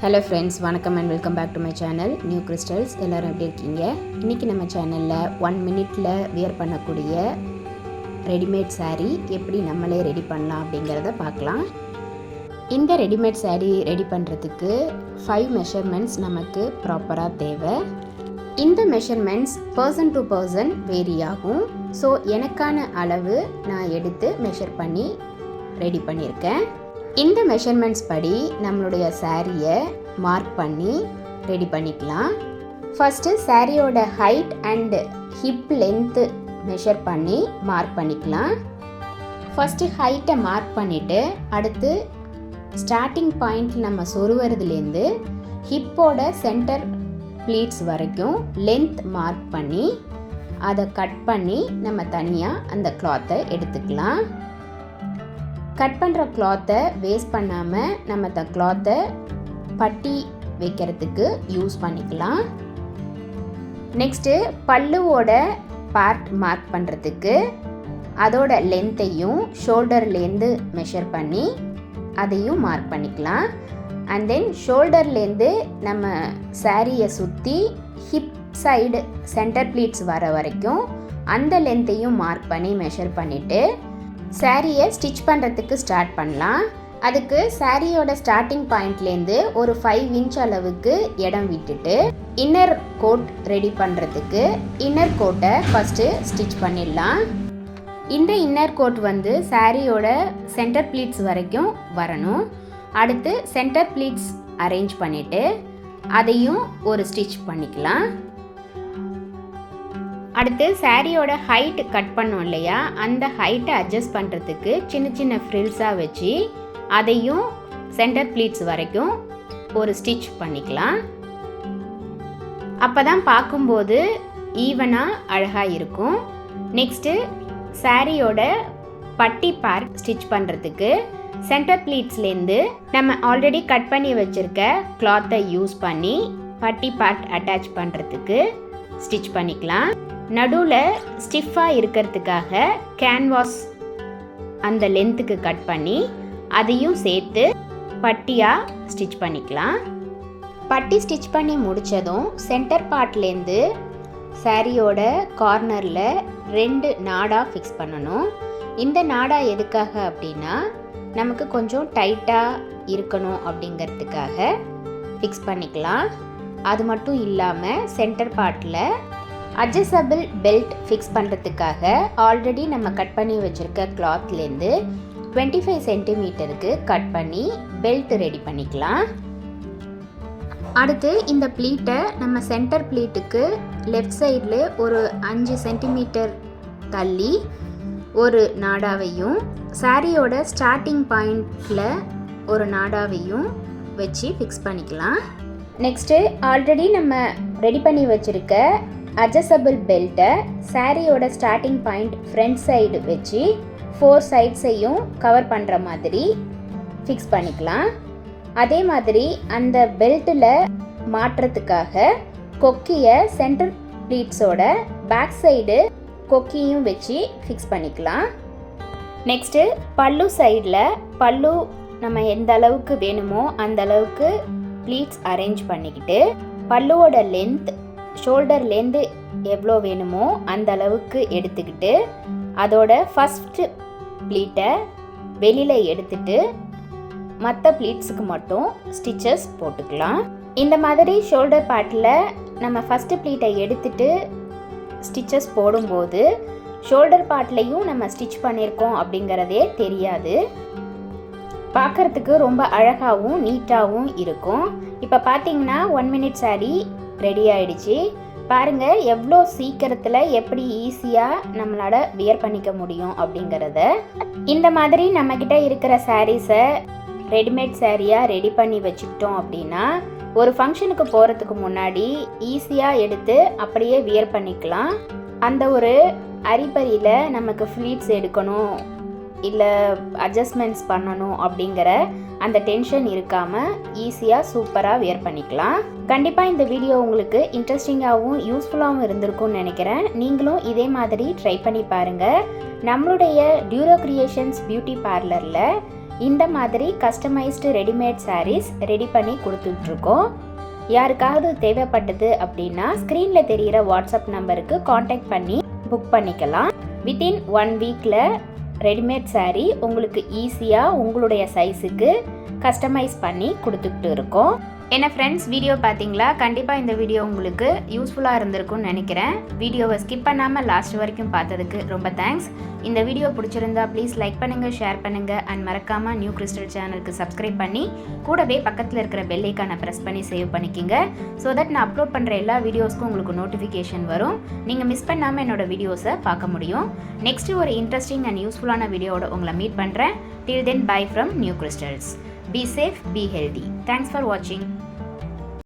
Hello friends, வணக்கம் and welcome back to my channel new crystals. எல்லோரும் எப்படி இருக்கீங்க? இன்றைக்கி நம்ம சேனலில் 1 மினிட்டில் வியர் பண்ணக்கூடிய ரெடிமேட் saree எப்படி நம்மளே ரெடி பண்ணலாம் அப்படிங்கிறத பார்க்கலாம். இந்த ரெடிமேட் saree ரெடி பண்ணுறதுக்கு 5 மெஷர்மெண்ட்ஸ் நமக்கு ப்ராப்பராக தேவை. இந்த measurements person to person vary ஆகும். ஸோ எனக்கான அளவு நான் எடுத்து மெஷர் பண்ணி ரெடி பண்ணியிருக்கேன். இந்த மெஷர்மெண்ட்ஸ் படி நம்மளுடைய சாரியை மார்க் பண்ணி ரெடி பண்ணிக்கலாம். ஃபஸ்ட்டு சாரியோட height and hip length measure பண்ணி மார்க் பண்ணிக்கலாம். ஃபஸ்ட்டு ஹைட்டை மார்க் பண்ணிவிட்டு அடுத்து ஸ்டார்டிங் பாயிண்ட் நம்ம சொருவறதுலேருந்து ஹிப்போட சென்டர் ப்ளீட்ஸ் வரைக்கும் லென்த் மார்க் பண்ணி அதை கட் பண்ணி நம்ம தனியாக அந்த கிளாத்தை எடுத்துக்கலாம். கட் பண்ணுற கிளாத்தை வேஸ்ட் பண்ணாமல் நம்ம அந்த கிளாத்தை பட்டி வைக்கிறதுக்கு யூஸ் பண்ணிக்கலாம். நெக்ஸ்ட்டு பல்லுவோட பார்ட் மார்க் பண்ணுறதுக்கு அதோட லென்த்தையும் ஷோல்டர்லேருந்து மெஷர் பண்ணி அதையும் மார்க் பண்ணிக்கலாம். அண்ட் தென் ஷோல்டர்லேருந்து நம்ம சாரியை சுற்றி ஹிப் சைடு சென்டர் ப்ளீட்ஸ் வர வரைக்கும் அந்த லென்த்தையும் மார்க் பண்ணி மெஷர் பண்ணிவிட்டு சாரியை ஸ்டிச் பண்ணுறதுக்கு ஸ்டார்ட் பண்ணலாம். அதுக்கு சாரியோட ஸ்டார்டிங் பாயிண்ட்லேருந்து ஒரு 5 இன்ச் அளவுக்கு இடம் விட்டுட்டு இன்னர் கோட் ரெடி பண்ணுறதுக்கு இன்னர் கோட்டை ஃபஸ்ட்டு ஸ்டிச் பண்ணிடலாம். இந்த இன்னர் கோட் வந்து சாரியோட சென்டர் ப்ளீட்ஸ் வரைக்கும் வரணும். அடுத்து சென்டர் ப்ளீட்ஸ் அரேஞ்ச் பண்ணிவிட்டு அதையும் ஒரு ஸ்டிச் பண்ணிக்கலாம். அடுத்து சாரியோட ஹைட் கட் பண்ணோம் இல்லையா, அந்த ஹைட்டை அட்ஜஸ்ட் பண்ணுறதுக்கு சின்ன சின்ன ஃப்ரில்ஸாக வச்சு அதையும் சென்டர் ப்ளீட்ஸ் வரைக்கும் ஒரு ஸ்டிச் பண்ணிக்கலாம். அப்போ தான் பார்க்கும்போது ஈவனாக அழகாக இருக்கும். நெக்ஸ்ட்டு சாரியோட பட்டி பார்ட் ஸ்டிச் பண்ணுறதுக்கு சென்டர் ப்ளீட்ஸ்லேருந்து நம்ம ஆல்ரெடி கட் பண்ணி வச்சுருக்க கிளாத்தை யூஸ் பண்ணி பட்டி பார்ட் அட்டாச் பண்ணுறதுக்கு ஸ்டிச் பண்ணிக்கலாம். நடுவில் ஸ்டிஃபாக இருக்கிறதுக்காக கேன்வாஸ் அந்த லென்த்துக்கு கட் பண்ணி அதையும் சேர்த்து பட்டியாக ஸ்டிச் பண்ணிக்கலாம். பட்டி ஸ்டிச் பண்ணி முடித்ததும் சென்டர் பார்ட்லேருந்து சாரியோட கார்னரில் 2 நாடாக ஃபிக்ஸ் பண்ணணும். இந்த நாடா எதுக்காக அப்படின்னா நமக்கு கொஞ்சம் டைட்டாக இருக்கணும் அப்படிங்கிறதுக்காக ஃபிக்ஸ் பண்ணிக்கலாம். அது மட்டும் இல்லாமல் சென்டர் பார்ட்டில் அட்ஜஸ்டபிள் பெல்ட் ஃபிக்ஸ் பண்ணுறதுக்காக ஆல்ரெடி நம்ம கட் பண்ணி வச்சுருக்க கிளாத்லேருந்து 25 சென்டிமீட்டருக்கு கட் பண்ணி பெல்ட் ரெடி பண்ணிக்கலாம். அடுத்து இந்த ப்ளீட்டை நம்ம சென்டர் ப்ளீட்டுக்கு லெஃப்ட் சைடில் ஒரு 5 சென்டிமீட்டர் தள்ளி ஒரு நாடாவையும் சாரியோட ஸ்டார்டிங் பாயிண்டில் ஒரு நாடாவையும் வச்சு ஃபிக்ஸ் பண்ணிக்கலாம். நெக்ஸ்ட்டு ஆல்ரெடி நம்ம ரெடி பண்ணி வச்சுருக்க அட்ஜஸ்டபிள் பெல்ட்டை சாரியோட ஸ்டார்டிங் பாயிண்ட் ஃப்ரண்ட் சைடு வச்சு 4 சைட்ஸையும் கவர் பண்ணுற மாதிரி ஃபிக்ஸ் பண்ணிக்கலாம். அதே மாதிரி அந்த பெல்ட்டில் மாட்டுறதுக்காக கொக்கியை சென்டர் ப்ளீட்ஸோட பேக் சைடு கொக்கியும் வச்சு ஃபிக்ஸ் பண்ணிக்கலாம். நெக்ஸ்ட்டு பல்லு சைடில் பல்லு நம்ம எந்த அளவுக்கு வேணுமோ அந்த அளவுக்கு ப்ளீட்ஸ் அரேஞ்ச் பண்ணிக்கிட்டு பல்லுவோட லென்த் ஷோல்டர்லேருந்து எவ்வளோ வேணுமோ அந்த அளவுக்கு எடுத்துக்கிட்டு அதோட ஃபஸ்ட்டு ப்ளீட்டை வெளியில் எடுத்துட்டு மற்ற ப்ளீட்ஸுக்கு மட்டும் ஸ்டிச்சஸ் போட்டுக்கலாம். இந்த மாதிரி ஷோல்டர் பார்ட்டில் நம்ம ஃபஸ்ட்டு ப்ளீட்டை எடுத்துட்டு ஸ்டிச்சஸ் போடும்போது ஷோல்டர் பார்ட்லேயும் நம்ம ஸ்டிச் பண்ணியிருக்கோம் அப்படிங்கிறதே தெரியாது. பார்க்குறதுக்கு ரொம்ப அழகாகவும் நீட்டாகவும் இருக்கும். இப்போ பார்த்தீங்கன்னா 1 மினிட் saree ரெடி ஆயிடுச்சு. பாருங்கள் எவ்வளோ சீக்கிரத்தில் எப்படி ஈஸியாக நம்மளால வியர் பண்ணிக்க முடியும் அப்படிங்கிறத. இந்த மாதிரி நம்மக்கிட்ட இருக்கிற சாரீஸை ரெடிமேட் சாரியாக ரெடி பண்ணி வச்சுக்கிட்டோம் அப்படின்னா ஒரு ஃபங்க்ஷனுக்கு போகிறதுக்கு முன்னாடி ஈஸியாக எடுத்து அப்படியே வியர் பண்ணிக்கலாம். அந்த ஒரு அரிபரியில் நமக்கு ஃப்ளீட்ஸ் எடுக்கணும் இல்லை அட்ஜஸ்ட்மெண்ட்ஸ் பண்ணணும் அப்படிங்கிற அந்த டென்ஷன் இருக்காமல் ஈஸியாக சூப்பராக வியர் பண்ணிக்கலாம். கண்டிப்பாக இந்த வீடியோ உங்களுக்கு இன்ட்ரெஸ்டிங்காகவும் யூஸ்ஃபுல்லாகவும் இருந்திருக்கும்னு நினைக்கிறேன். நீங்களும் இதே மாதிரி ட்ரை பண்ணி பாருங்கள். நம்மளுடைய டியூரோ கிரியேஷன்ஸ் பியூட்டி பார்லரில் இந்த மாதிரி கஸ்டமைஸ்டு ரெடிமேட் சாரீஸ் ரெடி பண்ணி கொடுத்துட்ருக்கோம். யாருக்காவது தேவைப்பட்டது அப்படின்னா ஸ்க்ரீனில் தெரிகிற வாட்ஸ்அப் நம்பருக்கு காண்டாக்ட் பண்ணி புக் பண்ணிக்கலாம். வித்தின் 1 வீக்கில் ரெடிமேட் சாரீ உங்களுக்கு ஈஸியாக உங்களுடைய சைஸுக்கு கஸ்டமைஸ் பண்ணி கொடுத்துக்கிட்டு இருக்கோம். என்ன ஃப்ரெண்ட்ஸ், வீடியோ பார்த்தீங்களா? கண்டிப்பாக இந்த வீடியோ உங்களுக்கு யூஸ்ஃபுல்லாக இருந்திருக்கும்னு நினைக்கிறேன். வீடியோவை ஸ்கிப் பண்ணாமல் லாஸ்ட் வரைக்கும் பார்த்ததுக்கு ரொம்ப தேங்க்ஸ். இந்த வீடியோ பிடிச்சிருந்தா ப்ளீஸ் லைக் பண்ணுங்கள், ஷேர் பண்ணுங்கள் அண்ட் மறக்காமல் நியூ கிறிஸ்டல் சேனலுக்கு சப்ஸ்கிரைப் பண்ணி கூடவே பக்கத்தில் இருக்கிற பெல் ஐக்கானை ப்ரெஸ் பண்ணி சேவ் பண்ணிக்கிங்க. ஸோ தட் நான் அப்லோட் பண்ணுற எல்லா வீடியோஸ்க்கும் உங்களுக்கு நோட்டிஃபிகேஷன் வரும். நீங்கள் மிஸ் பண்ணாமல் என்னோட வீடியோஸை பார்க்க முடியும். நெக்ஸ்ட்டு ஒரு இன்ட்ரெஸ்டிங் அண்ட் யூஸ்ஃபுல்லான வீடியோவோட உங்களை மீட் பண்ணுறேன். Till then, bye from New Crystals. Be safe, be healthy. Thanks for watching.